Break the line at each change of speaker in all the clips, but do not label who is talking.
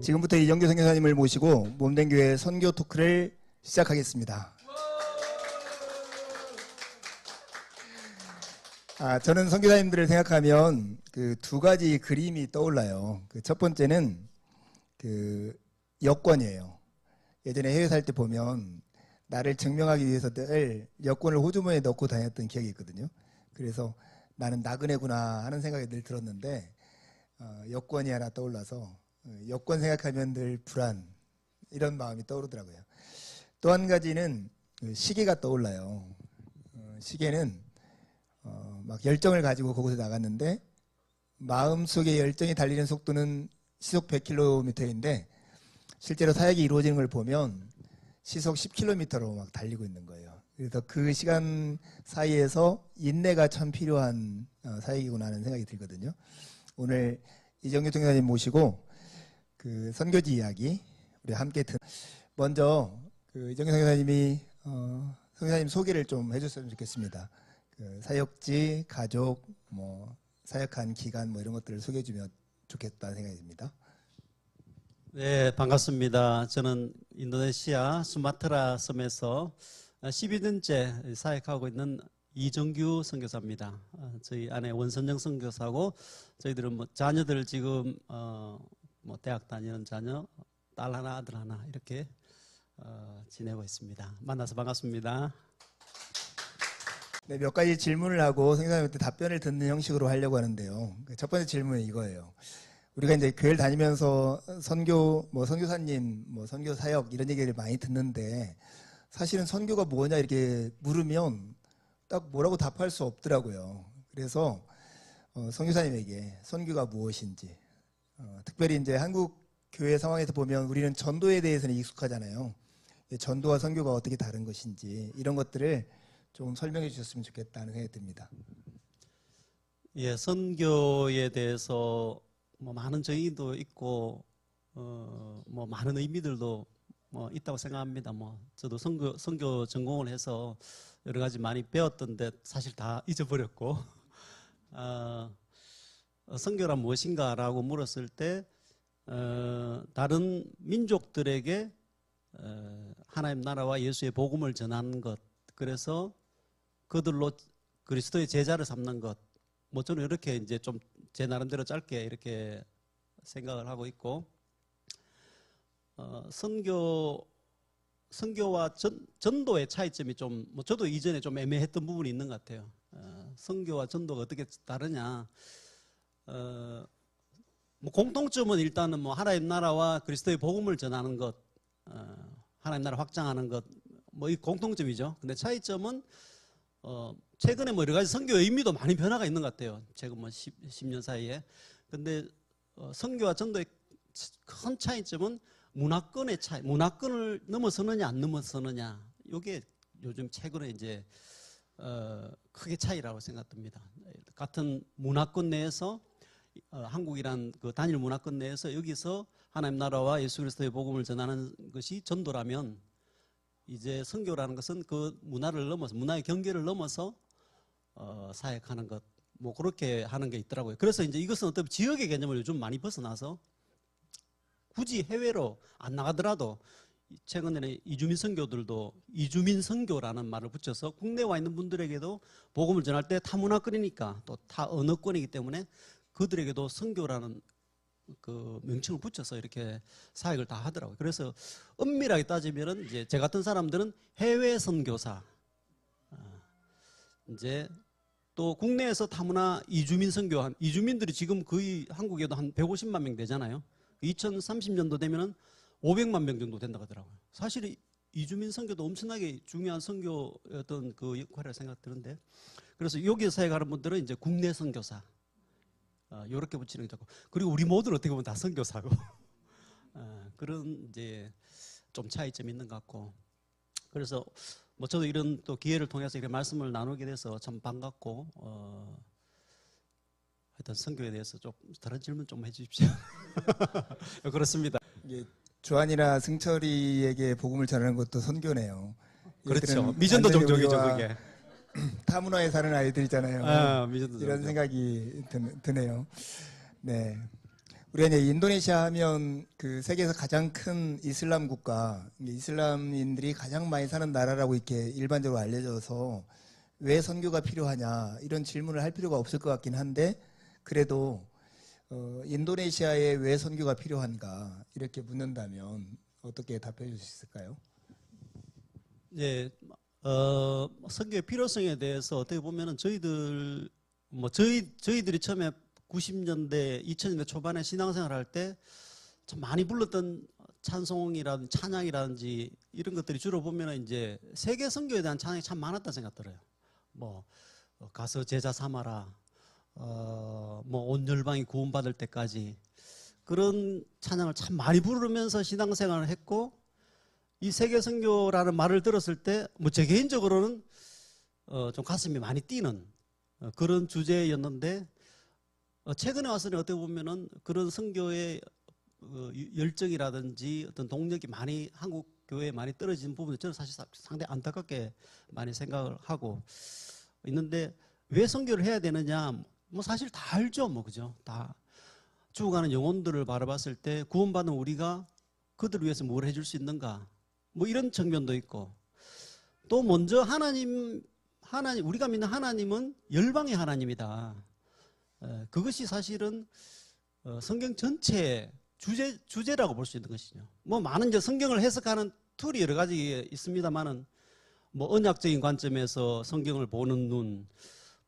지금부터 이정규 선교사님을 모시고 몸된 교회 선교 토크를 시작하겠습니다. 저는 선교사님들을 생각하면 그 두 가지 그림이 떠올라요. 그 첫 번째는 그 여권이에요. 예전에 해외 살 때 보면 나를 증명하기 위해서 늘 여권을 호주머니에 넣고 다녔던 기억이 있거든요. 그래서 나는 나그네구나 하는 생각이 늘 들었는데 여권이 하나 떠올라서 여권 생각하면 늘 불안, 이런 마음이 떠오르더라고요. 또 한 가지는 시계가 떠올라요. 시계는 막 열정을 가지고 거기서 나갔는데 마음속에 열정이 달리는 속도는 시속 100km인데 실제로 사역이 이루어지는 걸 보면 시속 10km로 막 달리고 있는 거예요. 그래서 그 시간 사이에서 인내가 참 필요한 사역이구나 하는 생각이 들거든요. 오늘 이정규 선교사님 모시고 그 선교지 이야기 우리 함께 먼저 그 이정규 선교사님이 선교사님 소개를 좀 해줬으면 좋겠습니다. 그 사역지, 가족, 뭐 사역한 기간 뭐 이런 것들을 소개해주면 좋겠다는 생각이 듭니다.
네, 반갑습니다. 저는 인도네시아 수마트라 섬에서 12년째 사역하고 있는 이정규 선교사입니다. 저희 아내 원선정 선교사고 저희들은 뭐 자녀들 지금 뭐 대학 다니는 자녀, 딸 하나, 아들 하나 이렇게 지내고 있습니다. 만나서 반갑습니다.
네, 몇 가지 질문을 하고 선교사님한테 답변을 듣는 형식으로 하려고 하는데요. 첫 번째 질문은 이거예요. 우리가 이제 교회를 다니면서 선교, 뭐 선교사님, 뭐 선교 사역 이런 얘기를 많이 듣는데 사실은 선교가 뭐냐 이렇게 물으면 딱 뭐라고 답할 수 없더라고요. 그래서 선교사님에게 선교가 무엇인지, 특별히 이제 한국 교회 상황에서 보면 우리는 전도에 대해서는 익숙하잖아요. 전도와 선교가 어떻게 다른 것인지 이런 것들을 좀 설명해 주셨으면 좋겠다는 생각이 듭니다.
예, 선교에 대해서 뭐 많은 정의도 있고 뭐 많은 의미들도 뭐 있다고 생각합니다. 뭐 저도 선교 전공을 해서 여러 가지 많이 배웠던데 사실 다 잊어버렸고 선교란 무엇인가라고 물었을 때 다른 민족들에게 하나님 나라와 예수의 복음을 전하는 것, 그래서 그들로 그리스도의 제자를 삼는 것, 뭐 저는 이렇게 이제 좀 제 나름대로 짧게 이렇게 생각을 하고 있고, 선교와 전도의 차이점이 좀, 뭐 저도 이전에 좀 애매했던 부분이 있는 것 같아요. 선교와 전도가 어떻게 다르냐? 뭐 공통점은 일단은 뭐 하나님 나라와 그리스도의 복음을 전하는 것, 하나님 나라 확장하는 것, 뭐 이 공통점이죠. 근데 차이점은 최근에 뭐 여러 가지 선교의 의미도 많이 변화가 있는 것 같아요. 최근 뭐 10년 사이에. 근데 선교와 전도의 큰 차이점은 문화권의 차이, 문화권을 넘어서느냐 안 넘어서느냐, 이게 요즘 최근에 이제 크게 차이라고 생각됩니다. 같은 문화권 내에서 한국이란 그 단일 문화권 내에서 여기서 하나님 나라와 예수 그리스도의 복음을 전하는 것이 전도라면, 이제 선교라는 것은 그 문화를 넘어서, 문화의 경계를 넘어서 사역하는 것, 뭐 그렇게 하는 게 있더라고요. 그래서 이제 이것은 어떤 지역의 개념을 요즘 많이 벗어나서 굳이 해외로 안 나가더라도 최근에는 이주민 선교들도 이주민 선교라는 말을 붙여서 국내에 와 있는 분들에게도 복음을 전할 때 타문화권이니까 또 타 언어권이기 때문에 그들에게도 선교라는 그 명칭을 붙여서 이렇게 사역을 다 하더라고요. 그래서 엄밀하게 따지면은 이제 제 같은 사람들은 해외 선교사, 이제 또 국내에서 타문화 이주민 선교한 이주민들이 지금 거의 한국에도 한 150만 명 되잖아요. 2030년도 되면은 500만 명 정도 된다고 하더라고요. 사실 이주민 선교도 엄청나게 중요한 선교였던 그 역할이라고 생각드는데, 그래서 여기에 사역하는 분들은 이제 국내 선교사 이렇게 붙이는 게 좋고, 그리고 우리 모두는 어떻게 보면 다 선교사고 그런 이제 좀 차이점이 있는 것 같고, 그래서 뭐 저도 이런 또 기회를 통해서 이렇게 말씀을 나누게 돼서 참 반갑고, 하여튼 선교에 대해서 좀 다른 질문 좀 해주십시오. 그렇습니다.
이게 조한이나 승철이에게 복음을 전하는 것도 선교네요.
그렇죠. 미전도 종족이죠, 그게.
타문화에 사는 아이들이잖아요.
미전도
이런
좋죠.
생각이 드네요. 네. 우리가 이제 인도네시아 하면 그 세계에서 가장 큰 이슬람 국가, 이슬람인들이 가장 많이 사는 나라라고 이렇게 일반적으로 알려져서 왜 선교가 필요하냐 이런 질문을 할 필요가 없을 것 같긴 한데 그래도 인도네시아에 왜 선교가 필요한가 이렇게 묻는다면 어떻게 답해 주실 수 있을까요?
예, 선교의 필요성에 대해서 어떻게 보면은 저희들 저희들이 처음에 90년대, 2000년대 초반에 신앙생활 할 때 참 많이 불렀던 찬송이라든지 찬양이라든지 이런 것들이 주로 보면은 이제 세계 선교에 대한 찬양이 참 많았다 생각 들어요. 뭐 가서 제자 삼아라, 뭐 온 열방이 구원받을 때까지 그런 찬양을 참 많이 부르면서 신앙생활을 했고 이 세계 선교라는 말을 들었을 때 뭐 제 개인적으로는 좀 가슴이 많이 뛰는 그런 주제였는데 최근에 와서는 어떻게 보면은 그런 선교의 열정이라든지 어떤 동력이 많이 한국 교회에 많이 떨어진 부분을 저는 사실 상당히 안타깝게 많이 생각을 하고 있는데 왜 선교를 해야 되느냐 뭐 사실 다 알죠 뭐 그죠 다 죽어가는 영혼들을 바라봤을 때 구원받은 우리가 그들을 위해서 뭘 해줄 수 있는가 뭐 이런 측면도 있고 또 먼저 하나님 우리가 믿는 하나님은 열방의 하나님이다. 그것이 사실은 성경 전체의 주제라고 볼 수 있는 것이죠. 뭐 많은 이제 성경을 해석하는 툴이 여러 가지 있습니다만은 뭐 언약적인 관점에서 성경을 보는 눈,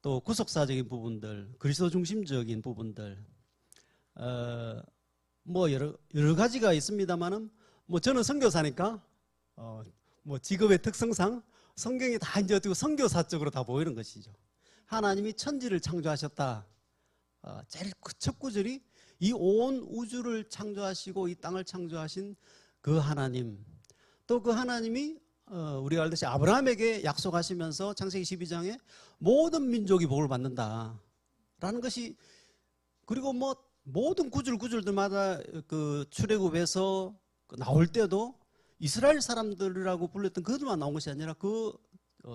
또 구속사적인 부분들, 그리스도 중심적인 부분들, 뭐 여러 가지가 있습니다만은 뭐 저는 선교사니까 뭐 직업의 특성상 성경이 다 이제 어떻게 선교사적으로 다 보이는 것이죠. 하나님이 천지를 창조하셨다. 제일 첫 구절이 이 온 우주를 창조하시고 이 땅을 창조하신 그 하나님 또 그 하나님이 우리가 알듯이 아브라함에게 약속하시면서 창세기 12장에 모든 민족이 복을 받는다 라는 것이 그리고 뭐 모든 구절들마다 그 출애굽에서 나올 때도 이스라엘 사람들이라고 불렸던 그들만 나온 것이 아니라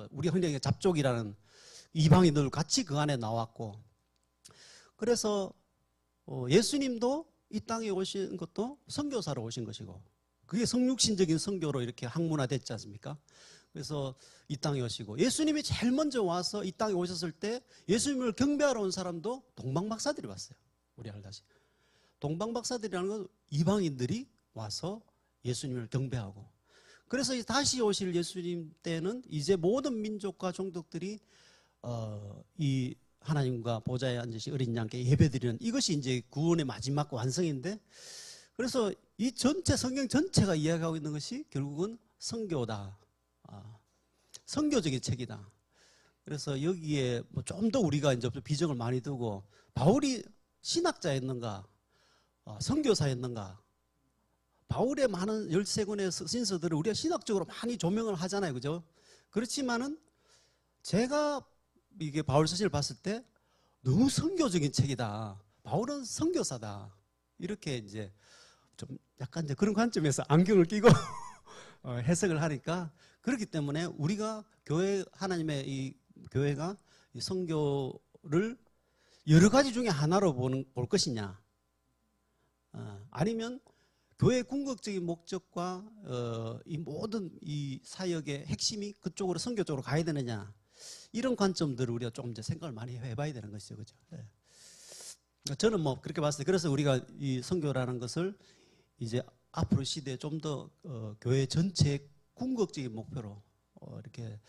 우리가 흔히 잡족이라는 이방인들 같이 그 안에 나왔고 그래서 예수님도 이 땅에 오신 것도 선교사로 오신 것이고 그게 성육신적인 선교로 이렇게 학문화됐지 않습니까? 그래서 이 땅에 오시고 예수님이 제일 먼저 와서 이 땅에 오셨을 때 예수님을 경배하러 온 사람도 동방박사들이 왔어요. 우리 알다시피 동방박사들이라는 건 이방인들이 와서 예수님을 경배하고 그래서 다시 오실 예수님 때는 이제 모든 민족과 종족들이 이 하나님과 보좌에 앉으시 어린 양께 예배드리는 이것이 이제 구원의 마지막 완성인데 그래서 이 전체 성경 전체가 이야기하고 있는 것이 결국은 선교다. 선교적인 책이다. 그래서 여기에 뭐 좀 더 우리가 이제 비중을 많이 두고 바울이 신학자였는가, 선교사였는가. 바울의 많은 13권의 신서들을 우리가 신학적으로 많이 조명을 하잖아요. 그죠? 그렇지만은 제가 이게 바울 서신을 봤을 때 너무 선교적인 책이다. 바울은 선교사다. 이렇게 이제 좀 약간 이제 그런 관점에서 안경을 끼고 해석을 하니까 그렇기 때문에 우리가 하나님의 이 교회가 이 선교를 여러 가지 중에 하나로 볼 것이냐, 아니면 교회의 궁극적인 목적과 이 모든 이 사역의 핵심이 그쪽으로 선교 쪽으로 가야 되느냐 이런 관점들을 우리가 좀 이제 생각을 많이 해봐야 되는 것이죠, 그죠? 네. 저는 뭐 그렇게 봤어요. 그래서 우리가 이 선교라는 것을 이제 앞으로 시대에 좀 더 교회 전체의 궁극적인 목표로 이렇게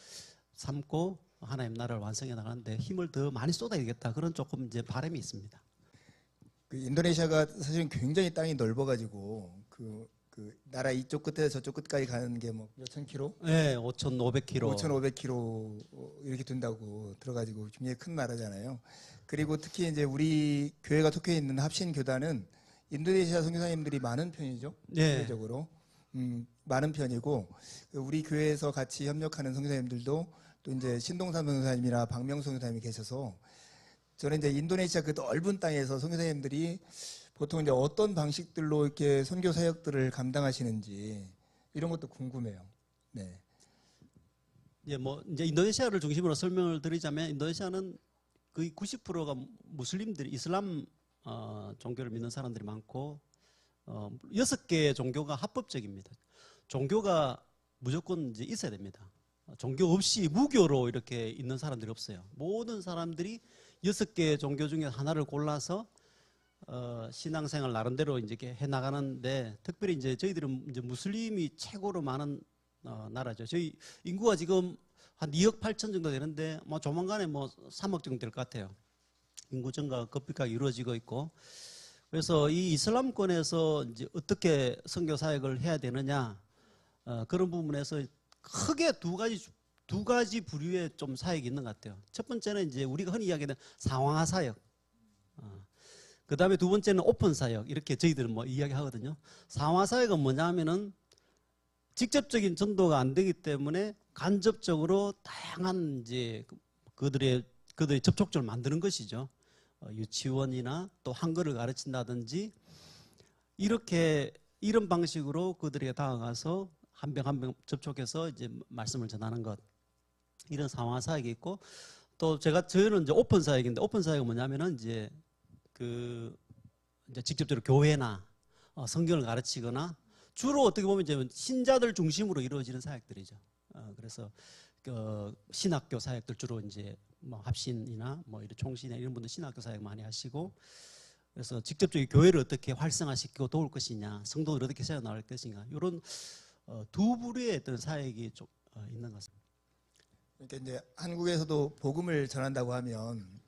삼고 하나님 나라를 완성해 나가는데 힘을 더 많이 쏟아야겠다 그런 조금 이제 바람이 있습니다.
그 인도네시아가 사실은 굉장히 땅이 넓어가지고 그 나라 이쪽 끝에서 저쪽 끝까지 가는 게 뭐 몇천 킬로?
네, 5,500km.
5,500km 이렇게 된다고 들어가지고 굉장히 큰 나라잖아요. 그리고 특히 이제 우리 교회가 속해 있는 합신 교단은 인도네시아 선교사님들이 많은 편이죠.
네.
상대적으로 많은 편이고 우리 교회에서 같이 협력하는 선교사님들도 또 이제 신동산 선교사님이나 박명수 선교사님이 계셔서 저는 이제 인도네시아 그 넓은 땅에서 선교사님들이 보통 이제 어떤 방식들로 이렇게 선교 사역들을 감당하시는지 이런 것도 궁금해요. 네.
이제 인도네시아를 중심으로 설명을 드리자면 인도네시아는 거의 90%가 무슬림들이 이슬람 종교를 믿는 사람들이 많고 6개의 종교가 합법적입니다. 종교가 무조건 이제 있어야 됩니다. 종교 없이 무교로 이렇게 있는 사람들이 없어요. 모든 사람들이 6개의 종교 중에 하나를 골라서 신앙생활 나름대로 이제 이렇게 해 나가는데 특별히 이제 저희들은 이제 무슬림이 최고로 많은 나라죠. 저희 인구가 지금 한 2억 8천 정도 되는데 뭐 조만간에 뭐 3억 정도 될 것 같아요. 인구 증가가 급격하게 이루어지고 있고 그래서 이 이슬람권에서 이제 어떻게 선교 사역을 해야 되느냐 그런 부분에서 크게 두 가지 부류의 좀 사역이 있는 것 같아요. 첫 번째는 이제 우리가 흔히 이야기하는 상황화 사역. 그 다음에 두 번째는 오픈 사역. 이렇게 저희들은 뭐 이야기하거든요. 상황화 사역은 뭐냐 하면은 직접적인 전도가 안 되기 때문에 간접적으로 다양한 이제 그들의 접촉점을 만드는 것이죠. 유치원이나 또 한글을 가르친다든지 이런 방식으로 그들에게 다가가서 한 병 한 병 접촉해서 이제 말씀을 전하는 것 이런 상황 사역이 있고 또 저희는 이제 오픈 사역인데 오픈 사역은 뭐냐면은 이제 이제 직접적으로 교회나 성경을 가르치거나 주로 어떻게 보면 이제 신자들 중심으로 이루어지는 사역들이죠. 그래서 신학교 사역들 주로 이제 뭐 합신이나 뭐 이런 총신이나 이런 분들 신학교 사역 많이 하시고 그래서 직접적인 교회를 어떻게 활성화시키고 도울 것이냐, 성도들 어떻게 세워 나갈 것이냐 이런 두 부류의 어떤 사역이 좀 있는 것 같습니다.
그러니까 이제 한국에서도 복음을 전한다고 하면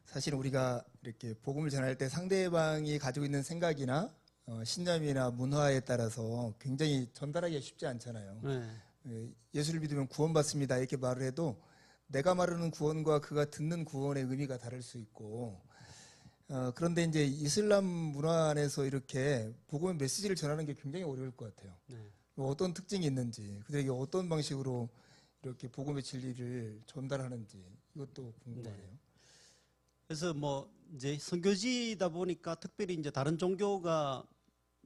사실 우리가 이렇게 복음을 전할 때 상대방이 가지고 있는 생각이나 신념이나 문화에 따라서 굉장히 전달하기가 쉽지 않잖아요.
네.
예수를 믿으면 구원받습니다 이렇게 말을 해도 내가 말하는 구원과 그가 듣는 구원의 의미가 다를 수 있고 그런데 이제 이슬람 문화 안에서 이렇게 복음의 메시지를 전하는 게 굉장히 어려울 것 같아요.
네.
어떤 특징이 있는지 그들에게 어떤 방식으로 이렇게 복음의 진리를 전달하는지 이것도 궁금하네요.
네. 그래서 뭐 이제 선교지다 보니까 특별히 이제 다른 종교가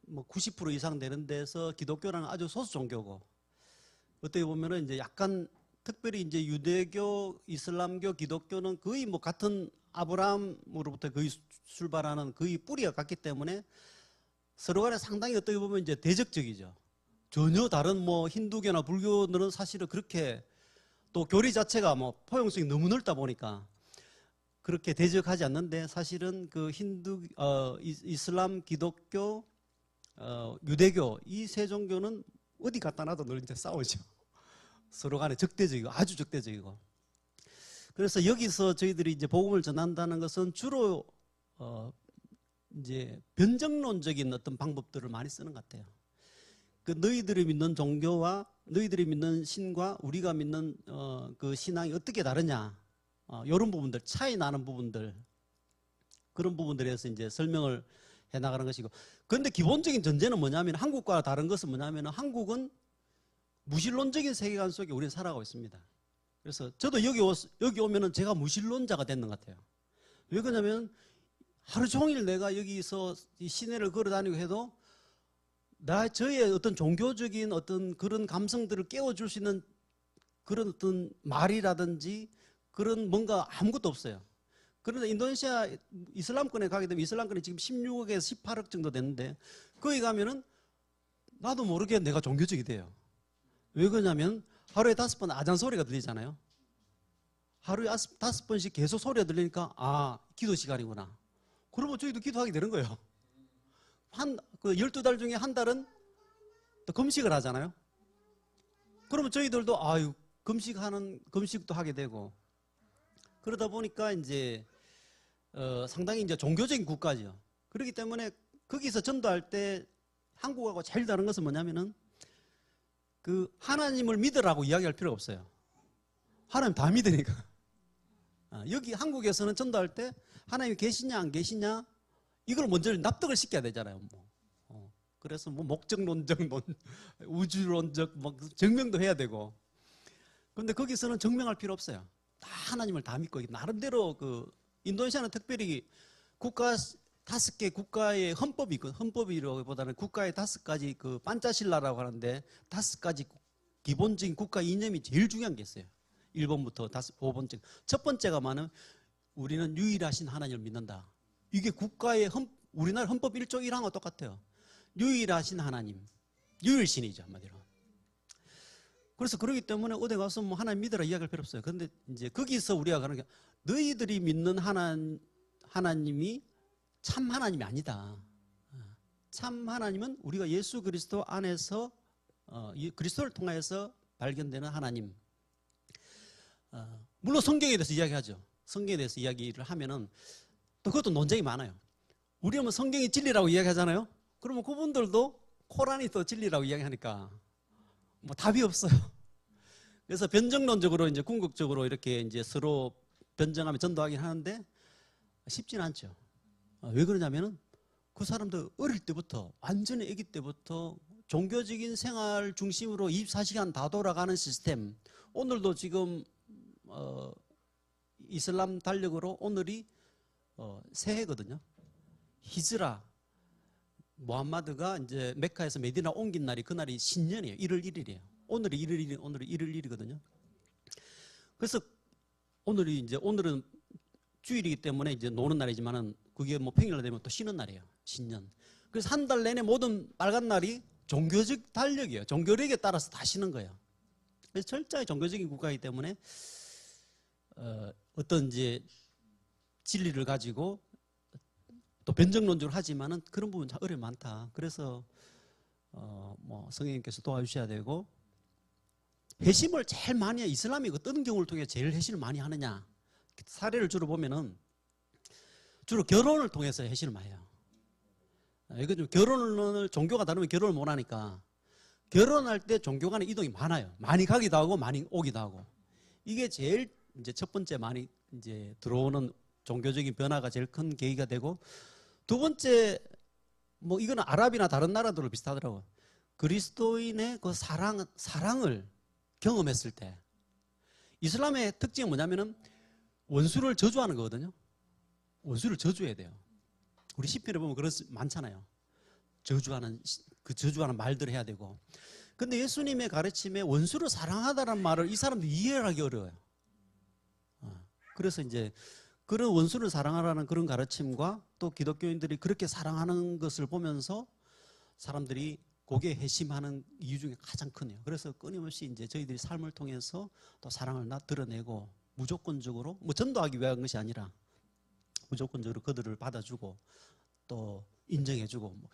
뭐 90% 이상 되는 데서 기독교라는 아주 소수 종교고 어떻게 보면은 이제 약간 특별히 이제 유대교, 이슬람교, 기독교는 거의 뭐 같은 아브라함으로부터 거의 출발하는 거의 뿌리가 같기 때문에 서로 간에 상당히 어떻게 보면 이제 대적적이죠. 전혀 다른 뭐 힌두교나 불교는 사실은 그렇게 또 교리 자체가 뭐 포용성이 너무 넓다 보니까 그렇게 대적하지 않는데 사실은 그 이슬람, 기독교, 유대교 이 세 종교는 어디 갖다 놔도 늘 이제 싸우죠. 서로 간에 적대적이고 아주 적대적이고. 그래서 여기서 저희들이 이제 복음을 전한다는 것은 주로 이제 변정론적인 어떤 방법들을 많이 쓰는 것 같아요. 그 너희들이 믿는 종교와 너희들이 믿는 신과 우리가 믿는 그 신앙이 어떻게 다르냐, 이런 부분들 차이 나는 부분들 그런 부분들에서 이제 설명을 해 나가는 것이고. 그런데 기본적인 전제는 뭐냐면 한국과 다른 것은 뭐냐면 한국은 무신론적인 세계관 속에 우리는 살아가고 있습니다. 그래서 저도 여기 오면은 제가 무신론자가 되는 것 같아요. 왜 그러냐면 하루 종일 내가 여기서 이 시내를 걸어 다니고 해도 저의 어떤 종교적인 어떤 그런 감성들을 깨워줄 수 있는 그런 어떤 말이라든지 그런 뭔가 아무것도 없어요. 그런데 인도네시아 이슬람권에 가게 되면 이슬람권이 지금 16억에서 18억 정도 되는데 거기 가면은 나도 모르게 내가 종교적이 돼요. 왜 그러냐면 하루에 5번 아잔 소리가 들리잖아요. 하루에 5번씩 계속 소리가 들리니까 기도 시간이구나. 그러면 저희도 기도하게 되는 거예요. 그 12달 중에 한 달은 또 금식을 하잖아요. 그러면 저희들도 금식도 하게 되고 그러다 보니까 이제 상당히 이제 종교적인 국가죠. 그렇기 때문에 거기서 전도할 때 한국하고 제일 다른 것은 뭐냐면은 그 하나님을 믿으라고 이야기할 필요가 없어요. 하나님 다 믿으니까. 여기 한국에서는 전도할 때 하나님이 계시냐 안 계시냐 이걸 먼저 납득을 시켜야 되잖아요. 그래서 뭐 목적론적, 우주론적 증명도 해야 되고. 그런데 거기서는 증명할 필요 없어요. 다 하나님을 다 믿고 나름대로 그 인도네시아는 특별히 국가 5개 국가의 헌법이 있거든요. 헌법이라기보다는 국가의 5가지 그 판짜실라라고 하는데 5가지 기본적인 국가 이념이 제일 중요한 게 있어요. 1번부터 5번째. 첫 번째가 뭐냐면 우리는 유일하신 하나님을 믿는다. 이게 국가의 우리나라 헌법 1조 1항과 똑같아요. 유일하신 하나님. 유일신이죠, 한마디로. 그래서 그러기 때문에 어디 가서 뭐 하나님 믿으라 이야기할 필요 없어요. 그런데 이제 거기서 우리가 가는 게 너희들이 믿는 하나님이 참 하나님이 아니다. 참 하나님은 우리가 예수 그리스도 안에서 그리스도를 통하여서 발견되는 하나님. 물론 성경에 대해서 이야기하죠. 성경에 대해서 이야기를 하면은 또 그것도 논쟁이 많아요. 우리는 성경이 진리라고 이야기하잖아요. 그러면 그분들도 코란이 또 진리라고 이야기하니까 뭐 답이 없어요. 그래서 변정론적으로 이제 궁극적으로 이렇게 이제 서로 변정하며 전도하긴 하는데 쉽지는 않죠. 왜 그러냐면은 그 사람들 어릴 때부터 완전히 아기 때부터 종교적인 생활 중심으로 24시간 다 돌아가는 시스템. 오늘도 지금 이슬람 달력으로 오늘이 새해거든요. 히즈라 무함마드가 이제 메카에서 메디나 옮긴 날이 그날이 신년이에요. 1월 1일이에요. 오늘이 1월 1일이거든요. 그래서 오늘은 주일이기 때문에 이제 노는 날이지만은 그게 뭐 평일날 되면 또 쉬는 날이에요. 신년. 그래서 한 달 내내 모든 빨간 날이 종교적 달력이에요. 종교력에 따라서 다 쉬는 거예요. 그래서 철저히 종교적인 국가이기 때문에 어떤 이제 진리를 가지고 또 변정론적으로 하지만은 그런 부분 참 어려움이 많다. 그래서 뭐 성령님께서 도와주셔야 되고 회심을 제일 많이 해. 이슬람이 어떤 경우를 통해 제일 회심을 많이 하느냐? 사례를 주로 보면은 주로 결혼을 통해서 회심을 많이 해요. 이거 좀 결혼을 종교가 다르면 결혼을 못 하니까 결혼할 때 종교 간의 이동이 많아요. 많이 가기도 하고 많이 오기도 하고 이게 제일 이제 첫 번째 많이 이제 들어오는 종교적인 변화가 제일 큰 계기가 되고 두 번째 뭐 이거는 아랍이나 다른 나라들로 비슷하더라고요. 그리스도인의 그 사랑을 경험했을 때 이슬람의 특징은 뭐냐면은 원수를 저주하는 거거든요. 원수를 저주해야 돼요. 우리 시편에 보면 그런 많잖아요. 저주하는 말들을 해야 되고. 근데 예수님의 가르침에 원수를 사랑하다는 말을 이 사람들이 이해하기 어려워요. 그래서 이제 그런 원수를 사랑하라는 그런 가르침과 또 기독교인들이 그렇게 사랑하는 것을 보면서 사람들이 거기에 회심하는 이유 중에 가장 크네요. 그래서 끊임없이 이제 저희들이 삶을 통해서 또 사랑을 드러내고 무조건적으로 뭐 전도하기 위한 것이 아니라 무조건적으로 그들을 받아주고 또 인정해주고 뭐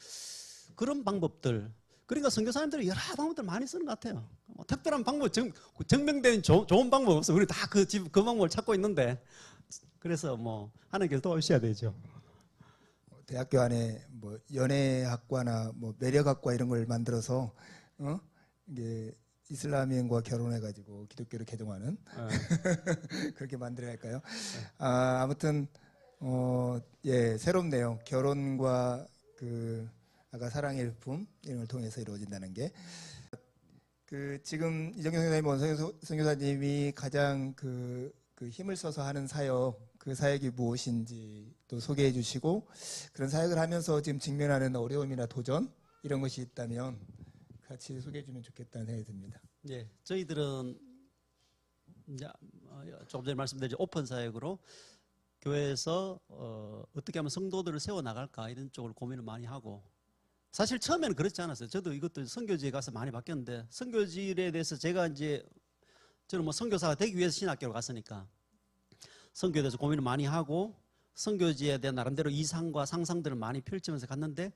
그런 방법들. 그러니까 선교사님들이 여러 방법들 많이 쓰는 것 같아요. 뭐 특별한 방법, 증명된 좋은 방법 없어요. 우리 다 그 방법을 찾고 있는데 그래서 뭐 하나님께서 도와주셔야 되죠.
대학교 안에 뭐 연애학과나 뭐 매력학과 이런 걸 만들어서 이게 이슬람인과 결혼해가지고 기독교를 개종하는 그렇게 만들어야 할까요? 아무튼 예, 새롭네요. 결혼과 그 아까 사랑의 일품 이런 걸 통해서 이루어진다는 게 지금 이정경 선생님, 원성현 선교사님이 가장 그 힘을 써서 하는 사역, 그 사역이 무엇인지 또 소개해 주시고 그런 사역을 하면서 지금 직면하는 어려움이나 도전 이런 것이 있다면 같이 소개해 주면 좋겠다는 생각이 듭니다.
네, 저희들은 이제 조금 전에 말씀드린 오픈 사역으로 교회에서 어떻게 하면 성도들을 세워 나갈까 이런 쪽으로 고민을 많이 하고 사실 처음에는 그렇지 않았어요. 저도 이것도 선교지에 가서 많이 바뀌었는데 선교지에 대해서 저는 뭐 선교사가 되기 위해서 신학교를 갔으니까 선교에 대해서 고민을 많이 하고 선교지에 대한 나름대로 이상과 상상들을 많이 펼치면서 갔는데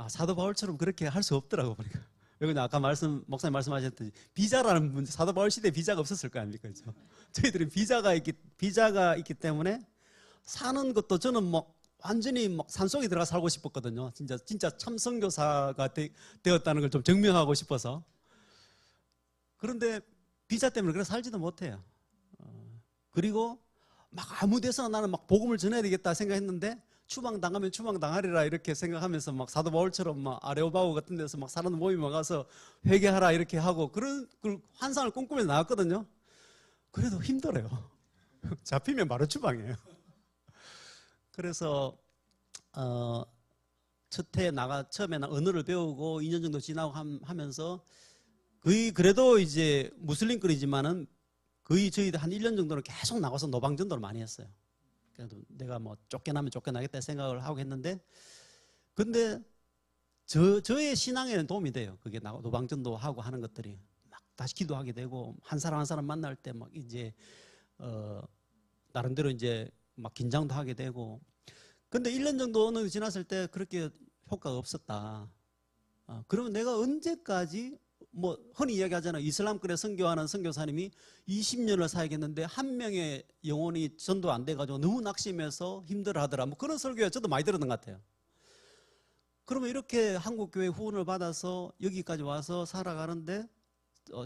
사도 바울처럼 그렇게 할 수 없더라고 보니까. 여기 아까 목사님 말씀하셨듯이 비자라는 문제, 사도 바울 시대에 비자가 없었을 거 아닙니까? 그렇죠? 저희들은 비자가 있기 때문에 사는 것도 저는 뭐 완전히 막 산속에 들어가 살고 싶었거든요. 진짜 참 선교사가 되었다는 걸 좀 증명하고 싶어서. 그런데 비자 때문에 그래서 살지도 못해요. 그리고 막 아무 데서나 나는 막 복음을 전해야 되겠다 생각했는데 추방 당하면 추방 당하리라 이렇게 생각하면서 막 사도 바울처럼 막 아레오바고 같은 데서 막 사람 모임에 가서 회개하라 이렇게 하고 그런 환상을 꿈꾸면서 나왔거든요. 그래도 힘들어요. 잡히면 바로 추방이에요. 그래서 처음에 언어를 배우고 2년 정도 지나고 하면서 거의 그래도 이제 무슬림권이지만은 거의 저희들 한 1년 정도는 계속 나가서 노방전도를 많이 했어요. 그래도 내가 뭐 쫓겨나면 쫓겨나겠다 생각을 하고 했는데, 근데 저의 신앙에는 도움이 돼요. 그게 노방전도 하고 하는 것들이 막 다시 기도하게 되고, 한 사람 한 사람 만날 때 막 이제 나름대로 이제 막 긴장도 하게 되고. 근데 1년 정도 어느 지났을 때 그렇게 효과가 없었다. 그러면 내가 언제까지, 뭐 흔히 이야기하잖아요. 이슬람권에 선교하는 선교사님이 20년을 사역했는데 한 명의 영혼이 전도 안 돼가지고 너무 낙심해서 힘들어하더라. 뭐 그런 설교에 저도 많이 들었던 것 같아요. 그러면 이렇게 한국교회 후원을 받아서 여기까지 와서 살아가는데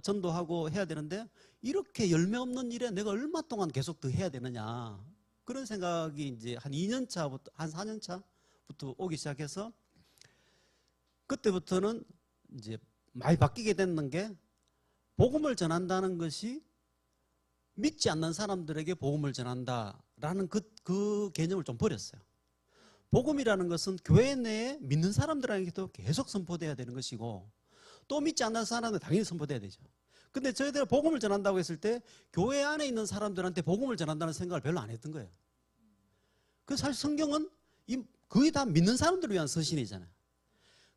전도하고 해야 되는데, 이렇게 열매 없는 일에 내가 얼마 동안 계속 더 해야 되느냐, 그런 생각이 이제 한 2년 차부터, 한 4년 차부터 오기 시작해서, 그때부터는 이제 많이 바뀌게 됐는 게, 복음을 전한다는 것이 믿지 않는 사람들에게 복음을 전한다라는 그 개념을 좀 버렸어요. 복음이라는 것은 교회 내에 믿는 사람들에게도 계속 선포돼야 되는 것이고, 또 믿지 않는 사람은 당연히 선포돼야 되죠. 근데 저희들 복음을 전한다고 했을 때 교회 안에 있는 사람들한테 복음을 전한다는 생각을 별로 안 했던 거예요. 그래서 사실 성경은 거의 다 믿는 사람들을 위한 서신이잖아요.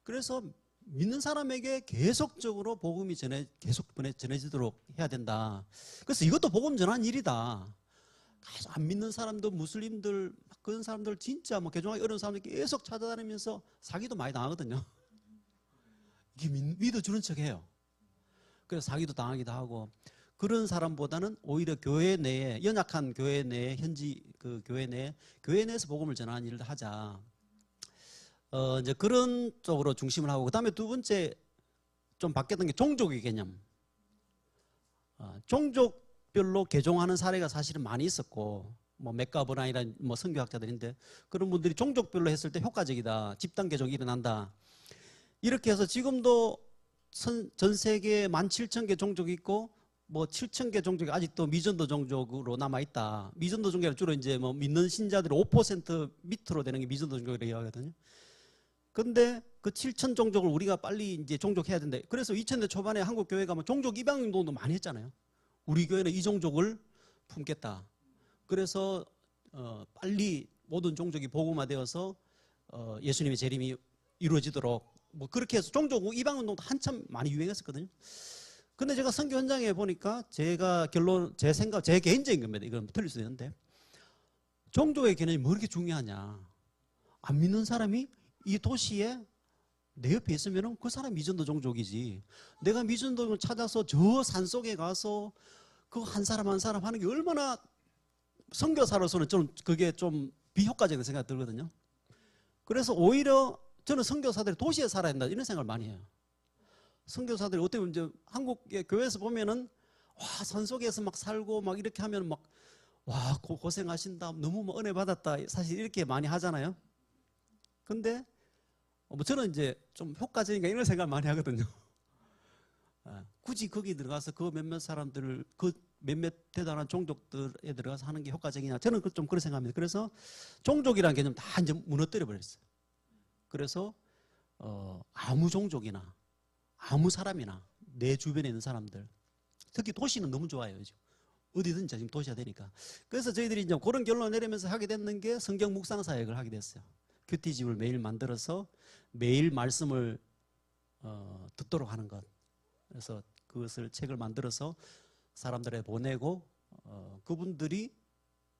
그래서 믿는 사람에게 계속적으로 복음이 계속 전해지도록 해야 된다. 그래서 이것도 복음 전한 일이다. 계속 안 믿는 사람들, 무슬림들, 그런 사람들, 진짜 뭐 개종하기 어려운 사람들 계속 찾아다니면서 사기도 많이 당하거든요. 이게 믿어주는 척해요. 그래서 사기도 당하기도 하고, 그런 사람보다는 오히려 교회 내에, 연약한 교회 내에, 현지 그 교회 내에서 복음을 전하는 일을 하자. 이제 그런 쪽으로 중심을 하고, 그 다음에 두 번째 좀 바뀌었던 게 종족의 개념. 종족별로 개종하는 사례가 사실은 많이 있었고, 뭐 맥가버나이라는 뭐 선교학자들인데, 그런 분들이 종족별로 했을 때 효과적이다, 집단 개종이 일어난다, 이렇게 해서 지금도 전 세계에 17,000개 종족이 있고, 뭐 7,000개 종족이 아직도 미전도 종족으로 남아있다. 미전도 종족이 주로 이제 뭐 믿는 신자들의 5% 밑으로 되는 게 미전도 종족이라고 이야기하거든요. 근데 그 7,000 종족을 우리가 빨리 이제 종족해야 된다. 그래서 2000년 초반에 한국 교회가 뭐 종족 입양 운동도 많이 했잖아요. 우리 교회는 이 종족을 품겠다. 그래서 빨리 모든 종족이 복음화되어서 예수님의 재림이 이루어지도록, 뭐 그렇게 해서 종족 입양 운동도 한참 많이 유행했었거든요. 근데 제가 선교 현장에 보니까 제 생각, 제 개인적인 겁니다. 이건 틀릴 수도 있는데, 종족의 개념이 뭐 이렇게 중요하냐. 안 믿는 사람이 이 도시에 내 옆에 있으면 그 사람이 미전도 종족이지. 내가 미전도를 찾아서 저 산속에 가서 그 한 사람 한 사람 하는 게 얼마나, 선교사로서는 그게 좀 비효과적인 생각이 들거든요. 그래서 오히려 저는 선교사들이 도시에 살아야 된다, 이런 생각을 많이 해요. 선교사들이 어떻게 보면 이제 한국의 교회에서 보면은, 와, 산속에서 막 살고 막 이렇게 하면 막, 와, 고생하신다, 너무 뭐 은혜 받았다, 사실 이렇게 많이 하잖아요. 근데 뭐 저는 이제 좀 효과적인가 이런 생각을 많이 하거든요. 굳이 거기 들어가서 그 몇몇 사람들을, 그 몇몇 대단한 종족들에 들어가서 하는 게 효과적이냐, 저는 좀 그런 생각합니다. 그래서 종족이라는 개념 다 이제 무너뜨려 버렸어요. 그래서 아무 종족이나 아무 사람이나 내 주변에 있는 사람들, 특히 도시는 너무 좋아요. 요즘 어디든지 지금 도시가 되니까. 그래서 저희들이 이제 그런 결론을 내리면서 하게 됐는 게 성경 묵상 사역을 하게 됐어요. 큐티집을 매일 만들어서 매일 말씀을 듣도록 하는 것. 그래서 그것을 책을 만들어서 사람들에 보내고, 그분들이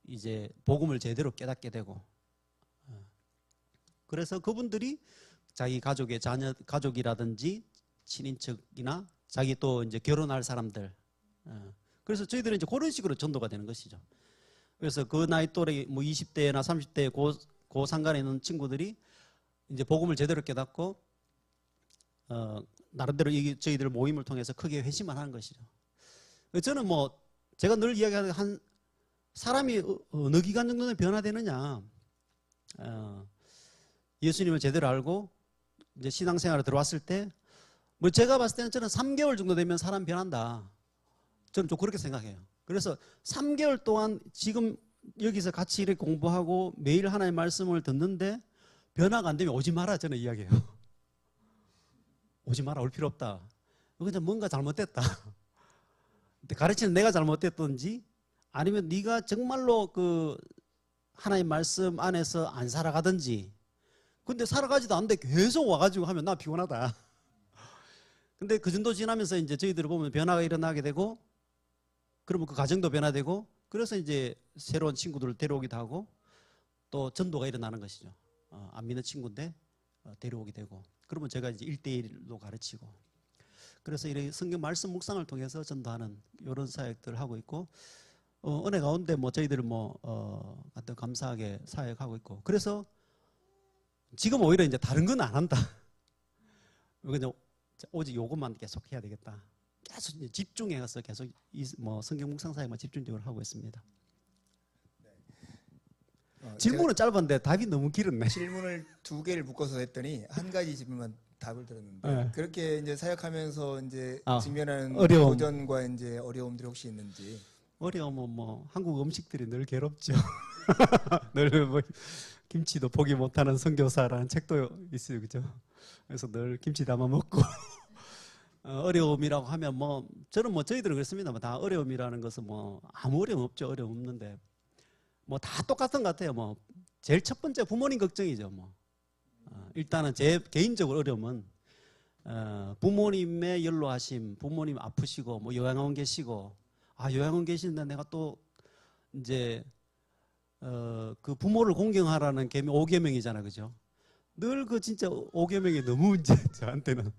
이제 복음을 제대로 깨닫게 되고, 그래서 그분들이 자기 가족의 가족이라든지 친인척이나 자기 또 이제 결혼할 사람들, 그래서 저희들은 이제 그런 식으로 전도가 되는 것이죠. 그래서 그 나이 또래 뭐 20대나 30대 고 상간에 있는 친구들이 이제 복음을 제대로 깨닫고 나름대로 저희들 모임을 통해서 크게 회심을 하는 것이죠. 저는 뭐 제가 늘 이야기하는, 한 사람이 어느 기간 정도는 변화되느냐, 예수님을 제대로 알고 이제 신앙생활에 들어왔을 때, 뭐 제가 봤을 때는 저는 3개월 정도 되면 사람 변한다, 저는 좀 그렇게 생각해요. 그래서 3개월 동안 지금 여기서 같이 이렇게 공부하고 매일 하나님의 말씀을 듣는데 변화가 안 되면 오지 마라, 저는 이야기해요. 오지 마라, 올 필요 없다. 그냥 뭔가 잘못됐다. 근데 가르치는 내가 잘못됐던지 아니면 네가 정말로 그 하나님 말씀 안에서 안 살아가든지. 근데 살아가지도 않는데 계속 와가지고 하면 나 피곤하다. 근데 그 정도 지나면서 이제 저희들을 보면 변화가 일어나게 되고, 그러면 그 가정도 변화되고, 그래서 이제 새로운 친구들을 데려오기도 하고, 또 전도가 일어나는 것이죠. 안 믿는 친구인데 데려오게 되고, 그러면 제가 이제 1대1로 가르치고, 그래서 이렇게 성경 말씀 묵상을 통해서 전도하는 이런 사역들을 하고 있고, 은혜 가운데 뭐 저희들 하여튼 감사하게 사역하고 있고, 그래서 지금 오히려 이제 다른 건 안 한다. 그냥 오직 요것만 계속 해야 되겠다. 계속 이제 집중해서 계속 뭐 성경 묵상 사역만 집중적으로 하고 있습니다. 질문은 짧은데 답이 너무 길었네.
질문을 2개를 묶어서 했더니 한 가지 질문만 답을 들었는데
네.
그렇게 이제 사역하면서 이제 직면하는
어려움.
도전과 이제 어려움들이 혹시 있는지.
어려움은 뭐 한국 음식들이 늘 괴롭죠. 늘 뭐 김치도 포기 못하는 선교사라는 책도 있어요, 그죠? 그래서 늘 김치 담아 먹고 어려움이라고 하면 뭐 저는 뭐 저희들은 그렇습니다만 다 어려움이라는 것은 뭐 아무 어려움 없죠. 어려움 없는데 뭐 다 똑같은 것 같아요. 뭐 제일 첫 번째 부모님 걱정이죠. 뭐 일단은 제 개인적으로 어려움은 부모님의 연로하심, 부모님 아프시고 뭐 요양원 계시고, 요양원 계시는데 내가 또 이제 그 부모를 공경하라는 계명 5계명이잖아, 그죠? 늘 그 진짜 5계명이 너무 이제 저한테는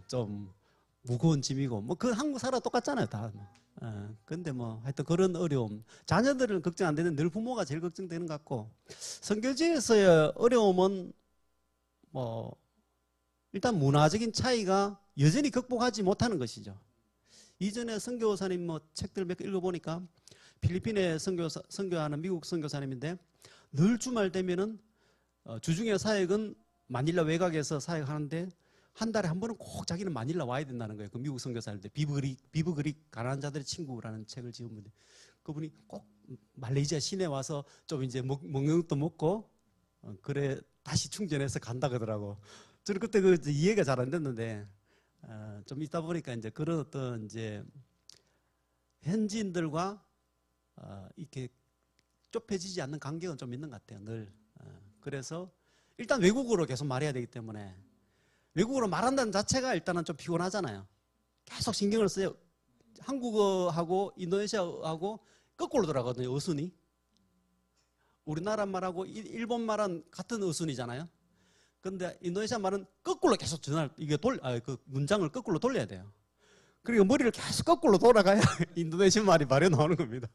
좀 무거운 짐이고, 뭐 그 한국 살아 똑같잖아요, 다. 근데 뭐 하여튼 그런 어려움, 자녀들은 걱정 안 되는 늘 부모가 제일 걱정되는 것 같고, 선교지에서의 어려움은 뭐 일단 문화적인 차이가 여전히 극복하지 못하는 것이죠. 이전에 선교사님 뭐 책들 몇 개 읽어보니까 필리핀에 선교하는 미국 선교사님인데 늘 주말 되면은 주중에 사역은 마닐라 외곽에서 사역하는데 한 달에 한 번은 꼭 자기는 마닐라 와야 된다는 거예요. 그 미국 선교사님들 비브그릭 가난한 자들의 친구라는 책을 지은 분이, 그분이 꼭 말레이시아 시내 와서 좀 이제 먹는 것도 먹고 그래 다시 충전해서 간다 그러더라고. 저는 그때 그 이해가 잘 안 됐는데 좀 있다 보니까 이제 그런 어떤 이제 현지인들과 이렇게 좁혀지지 않는 간격은 좀 있는 것 같아요, 늘. 그래서 일단 외국어로 계속 말해야 되기 때문에 외국어로 말한다는 자체가 일단은 좀 피곤하잖아요. 계속 신경을 써요. 한국어하고 인도네시아하고 거꾸로 돌아가거든요, 어순이. 우리나라 말하고 일본 말은 같은 어순이잖아요. 근데 인도네시아 말은 거꾸로 계속 그 문장을 거꾸로 돌려야 돼요. 그리고 머리를 계속 거꾸로 돌아가야 인도네시아 말이 말이 나오는 겁니다.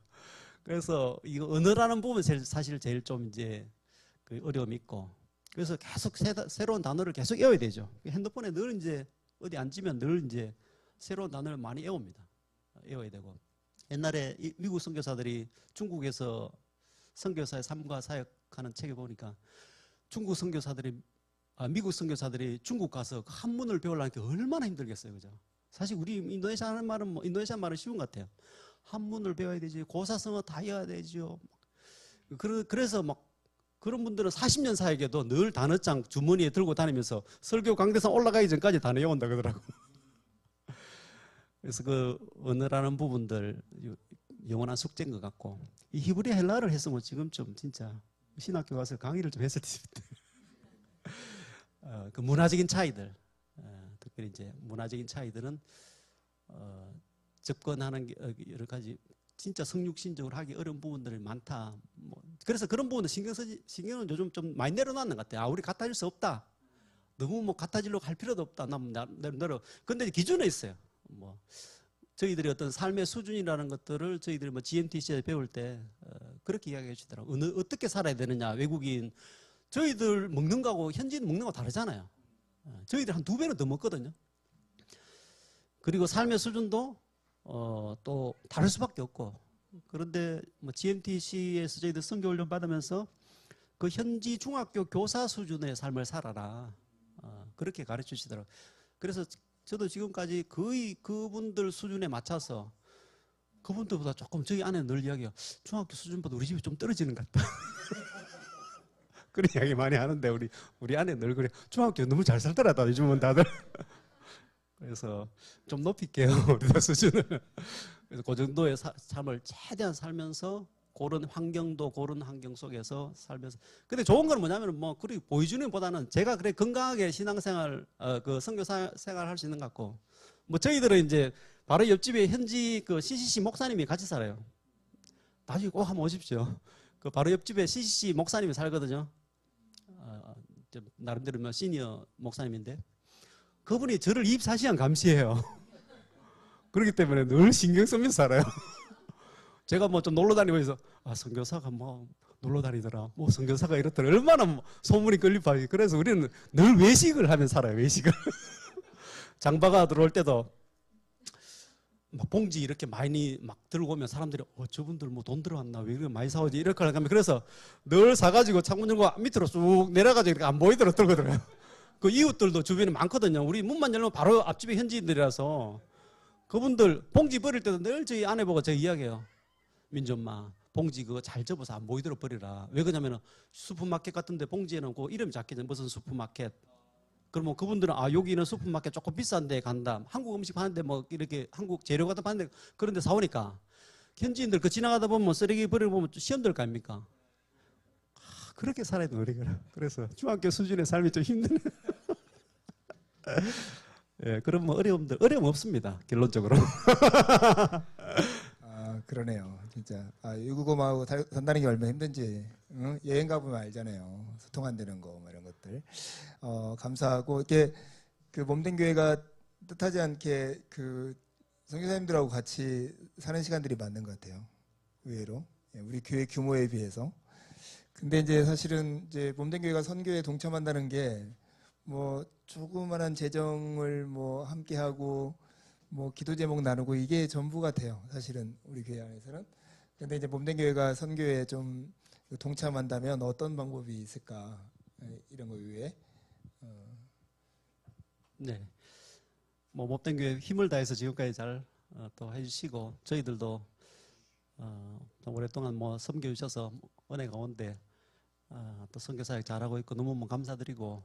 그래서 이거 언어라는 부분이 사실 제일 좀 이제 그 어려움이 있고, 그래서 계속 새로운 단어를 계속 외워야 되죠. 핸드폰에 늘 이제 어디 앉으면 늘 이제 새로운 단어를 많이 외워야 되고. 옛날에 미국 선교사들이 중국에서 선교사의 삶과 사역하는 책에 보니까 미국 선교사들이 중국 가서 한문을 배우려니까 얼마나 힘들겠어요, 그죠? 사실 우리 인도네시아 하는 말은 인도네시아 말은 쉬운 것 같아요. 한문을 배워야 되지, 고사성어 다 외워야 되죠. 그래서 막 그런 분들은 40년 사역에도 늘 단어장 주머니에 들고 다니면서 설교 강대상 올라가기 전까지 단어 외운다 그러더라고. 그래서 그 언어라는 부분들 영원한 숙제인 것 같고, 이 히브리 헬라어를 했으면 지금쯤 진짜 신학교 가서 강의를 좀 했을 텐데. 그 문화적인 차이들, 특별히 이제 문화적인 차이들은 접근하는 여러 가지 진짜 성육신적으로 하기 어려운 부분들이 많다. 뭐 그래서 그런 부분은 신경은 요즘 좀 많이 내려놨는 것 같아요. 우리 같아질 수 없다. 너무 뭐 같아지려고 할 필요도 없다. 근데 기준은 있어요. 뭐 저희들이 어떤 삶의 수준이라는 것들을 저희들이 뭐 GMTC에 배울 때 그렇게 이야기해 주더라고요. 어떻게 살아야 되느냐. 외국인 저희들 먹는 거하고 현지인 먹는 거 다르잖아요. 저희들 한 2배는 더 먹거든요. 그리고 삶의 수준도 또 다를 수밖에 없고, 그런데 뭐 GMTC에서 저희들 선교 훈련 받으면서 그 현지 중학교 교사 수준의 삶을 살아라, 그렇게 가르쳐 주시더라고요. 그래서 저도 지금까지 거의 그분들 수준에 맞춰서, 그분들보다 조금 저희 아내 늘 이야기해요. 중학교 수준보다 우리 집이 좀 떨어지는 것 같다. 그런 이야기 많이 하는데 우리 아내 늘 그래. 중학교 너무 잘 살더라, 요즘은 다들. 그래서 좀 높일게요. 우리가 수준을. 그래서 그 정도의 삶을 최대한 살면서 그런 환경도 그런 환경 속에서 살면서. 근데 좋은 건 뭐냐면 뭐 그리 보여주는 보다는 제가 그래 건강하게 신앙생활 그 선교 생활 할 수 있는 것 같고 뭐 저희들은 이제 바로 옆집에 현지 그 CCC 목사님이 같이 살아요. 나중에 꼭 한번 오십시오. 그 바로 옆집에 CCC 목사님이 살거든요. 나름대로 뭐 시니어 목사님인데 그분이 저를 24시간 감시해요. 그렇기 때문에 늘 신경 쓰면서 살아요. 제가 뭐 좀 놀러 다니고 해서 선교사가 뭐 놀러 다니더라. 뭐 선교사가 이렇더라. 얼마나 뭐 소문이 걸리봐요. 그래서 우리는 늘 외식을 하면 살아요. 외식을. 장바가 들어올 때도 막 봉지 이렇게 많이 막 들고 오면 사람들이 저분들 뭐 돈 들어왔나 왜 이렇게 많이 사오지 이렇게 하면 그래서 늘 사가지고 창문 열고 밑으로 쑥 내려가지고 이렇게 안 보이도록 들고 들어요. 그 이웃들도 주변에 많거든요. 우리 문만 열면 바로 앞집에 현지인들이라서 그분들 봉지 버릴 때도 늘 저희 아내 보고 제가 이야기해요. 민준마 봉지 그거 잘 접어서 안 보이도록 버리라. 왜 그러냐면 슈퍼마켓 같은데 봉지에는 그 이름 작게는 무슨 슈퍼마켓. 그러면 그분들은 여기는 슈퍼마켓 조금 비싼 데 간다. 한국 음식 파는데 뭐 이렇게 한국 재료 같은 거 파는데 그런 데 사오니까 현지인들 그 지나가다 보면 쓰레기 버리고 보면 시험 들 거 아닙니까? 그렇게 살아야 돼 우리가. 그래서 중학교 수준의 삶이 좀 힘드네. 예, 그런 뭐 어려움 없습니다. 결론적으로.
그러네요. 진짜 외국어하고 산다는 게 얼마나 힘든지 여행 가보면 알잖아요. 소통 안 되는 거 뭐 이런 것들. 감사하고 이렇게 그 몸된 교회가 뜻하지 않게 그 선교사님들하고 같이 사는 시간들이 많은 것 같아요. 의외로 우리 교회 규모에 비해서. 근데 이제 사실은 이제 몸된 교회가 선교에 동참한다는 게 뭐 조그만한 재정을 뭐 함께 하고 뭐 기도 제목 나누고 이게 전부 같아요. 사실은 우리 교회 안에서는. 근데 이제 몸된 교회가 선교에 좀 동참한다면 어떤 방법이 있을까? 이런 거 외에.
네. 뭐 몸된 교회 힘을 다해서 지금까지 잘 또 해주시고 저희들도 좀 오랫동안 뭐 섬겨 주셔서 은혜 가운데 또 선교사역 잘하고 있고 너무 감사드리고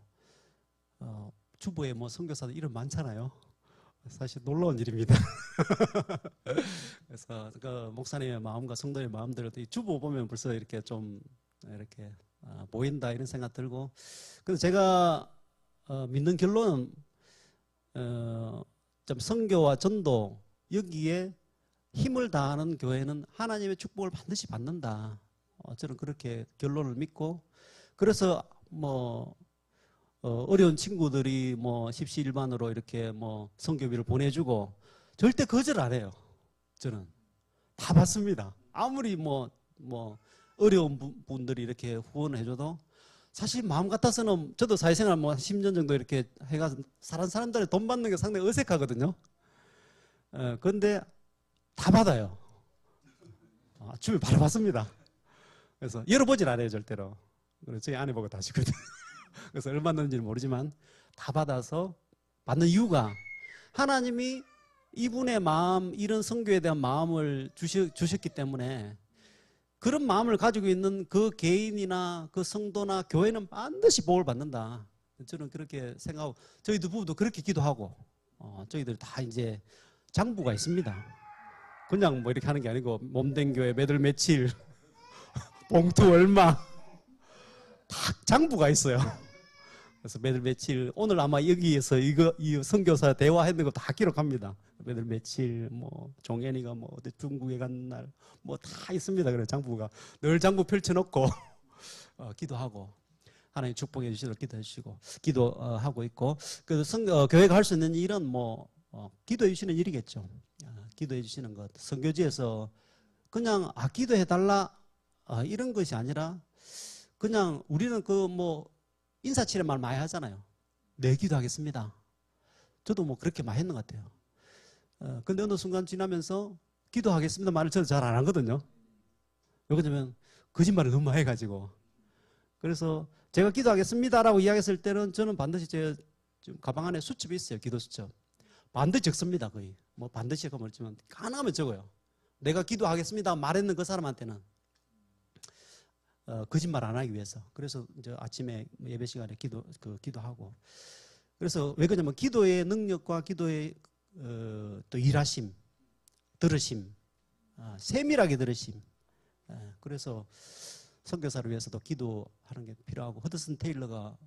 주부에 뭐 선교사들 이름 많잖아요. 사실 놀라운 일입니다. 그래서 그 목사님의 마음과 성도의 마음들을 이 주보 보면 벌써 이렇게 좀 이렇게 보인다 이런 생각 들고. 그래서 제가 믿는 결론은 좀 선교와 전도 여기에 힘을 다하는 교회는 하나님의 축복을 반드시 받는다. 저는 그렇게 결론을 믿고 그래서 뭐 어려운 친구들이 뭐 십시일반으로 이렇게 뭐 선교비를 보내주고 절대 거절 안 해요. 저는 다 받습니다. 아무리 뭐 어려운 분들이 이렇게 후원을 해줘도 사실 마음 같아서는 저도 사회생활 뭐 10년 정도 이렇게 해가 사는 사람들이 돈 받는 게 상당히 어색하거든요. 그런데 다 받아요. 주면 바로 받습니다. 그래서 열어보질 않아요 절대로. 그래서 저희 아내 보고 다 주거든요. 그래서 얼마 넣는지는 모르지만 다 받아서 받는 이유가 하나님이 이분의 마음, 이런 선교에 대한 마음을 주셨기 때문에 그런 마음을 가지고 있는 그 개인이나 그 성도나 교회는 반드시 복을 받는다. 저는 그렇게 생각하고 저희도 부부도 그렇게 기도하고 저희들 다 이제 장부가 있습니다. 그냥 뭐 이렇게 하는 게 아니고 몸된 교회 매달 며칠 봉투 얼마 다 장부가 있어요. 그래서 매달 며칠 오늘 아마 여기에서 이 선교사 대화했는 거 다 기록합니다. 매달 며칠 뭐 종현이가 뭐 어디 중국에 간 날 뭐 다 있습니다. 그래 장부가 늘 장부 펼쳐놓고 기도하고 하나님 축복해 주시도록 기도해 주시고 기도하고 있고 그래서 교회가 할 수 있는 일은 뭐 기도해 주시는 일이겠죠. 기도해 주시는 것 선교지에서 그냥 기도해 달라 이런 것이 아니라 그냥 우리는 그 뭐 인사치레 말 많이 하잖아요. 네 기도하겠습니다. 저도 뭐 그렇게 많이 했는 것 같아요. 근데 어느 순간 지나면서 기도하겠습니다 말을 저도 잘 안 하거든요. 왜 그러냐면 거짓말을 너무 많이 해가지고. 그래서 제가 기도하겠습니다라고 이야기했을 때는 저는 반드시 제 지금 가방 안에 수첩이 있어요. 기도 수첩. 반드시 적습니다. 거의. 뭐 반드시 하고 멀지만 가능하면 적어요. 내가 기도하겠습니다 말했는 그 사람한테는 거짓말 안 하기 위해서. 그래서 이제 아침에 예배 시간에 기도하고. 그래서 왜 그러냐면 기도의 능력과 기도의 또 일하심, 들으심, 세밀하게 들으심. 그래서 선교사를 위해서도 기도하는 게 필요하고, 허드슨 테일러가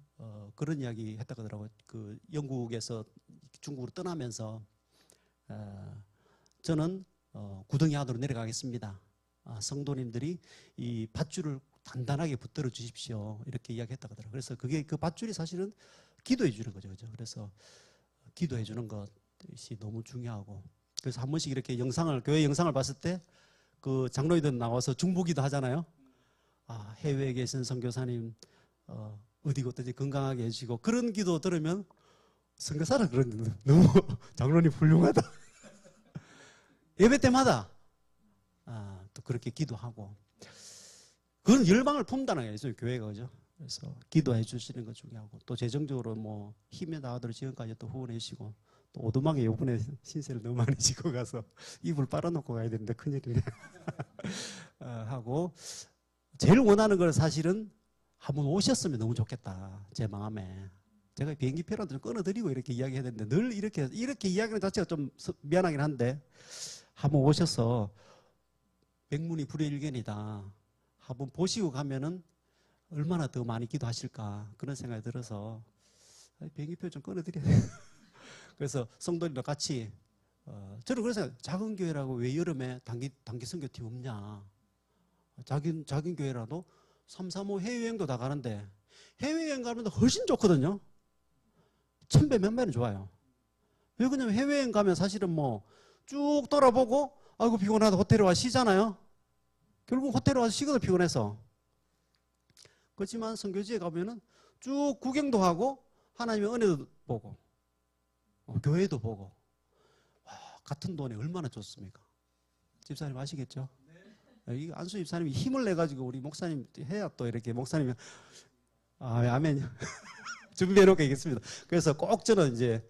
그런 이야기 했다고 하더라고요. 그 영국에서 중국으로 떠나면서 저는 구덩이 안으로 내려가겠습니다. 성도님들이 이 밧줄을 단단하게 붙들어 주십시오. 이렇게 이야기했다고 하더라고요. 그래서 그게 그 밧줄이 사실은 기도해 주는 거죠. 그죠? 그래서 기도해 주는 것이 너무 중요하고, 그래서 한 번씩 이렇게 교회 영상을 봤을 때 그 장로님들 나와서 중보기도 하잖아요. 해외에 계신 선교사님 어디곳든지 건강하게 해주시고, 그런 기도 들으면 선교사는 그런 거 너무 장로님 훌륭하다. 예배 때마다 또 그렇게 기도하고, 그런 열망을 품다는 거예요, 교회가. 그죠? 그래서 기도해 주시는 것 중요하고, 또 재정적으로 뭐 힘에 나가도록 지금까지 또 후원해 주시고, 또 오두막에 요번에 신세를 너무 많이 지고 가서 이불 빨아놓고 가야 되는데 큰일이네. 하고, 제일 원하는 건 사실은 한번 오셨으면 너무 좋겠다, 제 마음에. 제가 비행기표라도 좀 끊어드리고 이렇게 이야기해야 되는데, 늘 이렇게 이야기하는 자체가 좀 미안하긴 한데, 한번 오셔서 백문이 불여일견이다, 한번 보시고 가면은 얼마나 더 많이 기도하실까, 그런 생각이 들어서 비행기표 좀 끊어드려야 돼요. 그래서 성도님과 같이, 저는 그래서 작은 교회라고 왜 여름에 단기 선교팀 없냐. 작은 교회라도 3, 4, 5 해외여행도 다 가는데, 해외여행 가면 훨씬 좋거든요. 1000배 몇 배는 좋아요. 왜 그러냐면 해외여행 가면 사실은 뭐 쭉 돌아보고, 아이고 피곤하다 호텔에 와 쉬잖아요. 결국 호텔에 와서 쉬거든, 피곤해서. 그렇지만 선교지에 가면은 쭉 구경도 하고 하나님의 은혜도 보고 교회도 보고, 같은 돈에 얼마나 좋습니까? 집사님 아시겠죠? 이 안수 집사님이 힘을 내가지고 우리 목사님 해야 또 이렇게 목사님이 아멘. 준비해놓고 있겠습니다. 그래서 꼭 저는 이제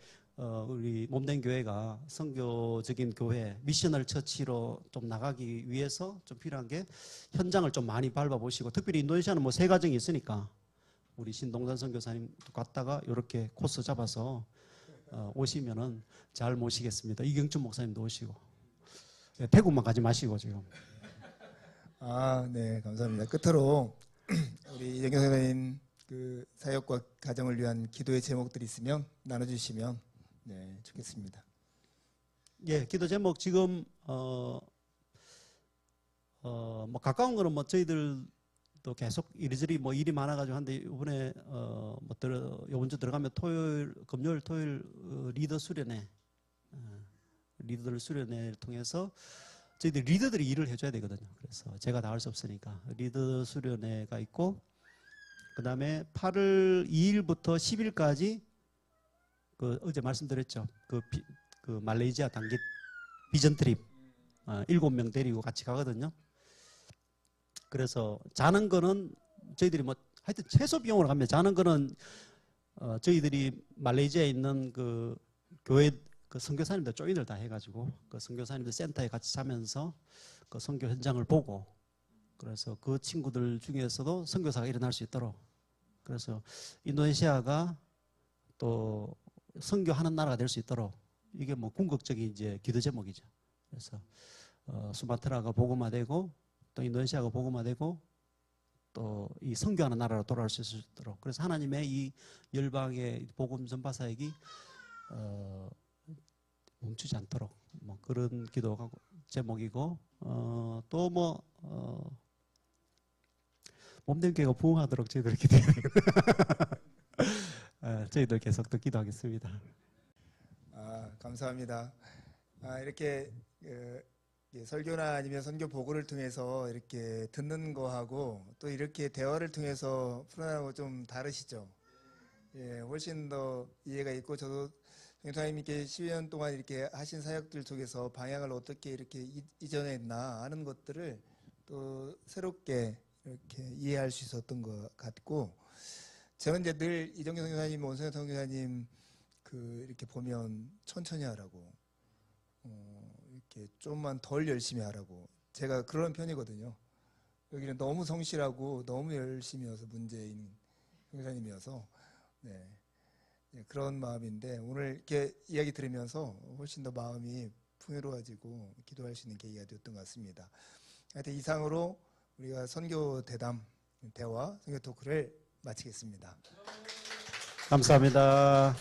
우리 몸된 교회가 선교적인 교회, 미셔널 처치로 좀 나가기 위해서 좀 필요한 게, 현장을 좀 많이 밟아보시고, 특별히 인도네시아는 뭐 세 가정이 있으니까 우리 신동산 선교사님 갔다가 이렇게 코스 잡아서 오시면은 잘 모시겠습니다. 이경춘 목사님도 오시고. 태국만 가지 마시고 지금.
네, 감사합니다. 끝으로 우리 이정경 선생님 그 사역과 가정을 위한 기도의 제목들이 있으면 나눠주시면 네, 좋겠습니다.
예, 기도 제목 지금 뭐 가까운 거는 뭐 저희들도 계속 이리저리 뭐 일이 많아가지고 한데, 이번에 요번 주 들어가면 금요일 토요일 리더 수련회, 리더들 수련회를 통해서 저희들 리더들이 일을 해줘야 되거든요. 그래서 제가 다 할 수 없으니까 리더 수련회가 있고, 그 다음에 8월 2일부터 10일까지 어제 말씀드렸죠. 그 말레이시아 단기 비전 트립 7명 데리고 같이 가거든요. 그래서 자는 거는 저희들이 뭐 하여튼 최소 비용으로 가면, 자는 거는 저희들이 말레이시아에 있는 그 교회 그 선교사님들 조인을 다 해가지고 그 선교사님들 센터에 같이 자면서 그 선교 현장을 보고, 그래서 그 친구들 중에서도 선교사가 일어날 수 있도록, 그래서 인도네시아가 또 선교하는 나라가 될 수 있도록, 이게 뭐 궁극적인 이제 기도 제목이죠. 그래서 수마트라가 복음화되고, 또 인도네시아가 복음화되고, 또 이 선교하는 나라로 돌아올 수 있도록, 그래서 하나님의 이 열방의 복음 전파 사역이 멈추지 않도록 뭐 그런 기도 제목이고, 또 뭐 몸된 교회가 부흥하도록 저희들 기도해야 저희들 계속 또 기도하겠습니다.
감사합니다. 이렇게 설교나 아니면 선교 보고를 통해서 이렇게 듣는 거하고 또 이렇게 대화를 통해서 풀어나가고 좀 다르시죠? 예, 훨씬 더 이해가 있고, 저도 성교사님께 10년 동안 이렇게 하신 사역들 속에서 방향을 어떻게 이렇게 이전했나 하는 것들을 또 새롭게 이렇게 이해할 수 있었던 것 같고, 저는 이제 늘 이정경 선교사님, 원성현 선교사님 이렇게 보면 천천히 하라고, 이렇게 좀만 덜 열심히 하라고, 제가 그런 편이거든요. 여기는 너무 성실하고 너무 열심히 해서 문제인 선교사님이어서, 네, 예, 그런 마음인데 오늘 이렇게 이야기 들으면서 훨씬 더 마음이 풍요로워지고 기도할 수 있는 계기가 되었던 것 같습니다. 하여튼 이상으로 우리가 선교 대담 대화, 선교 토크를 마치겠습니다.
감사합니다.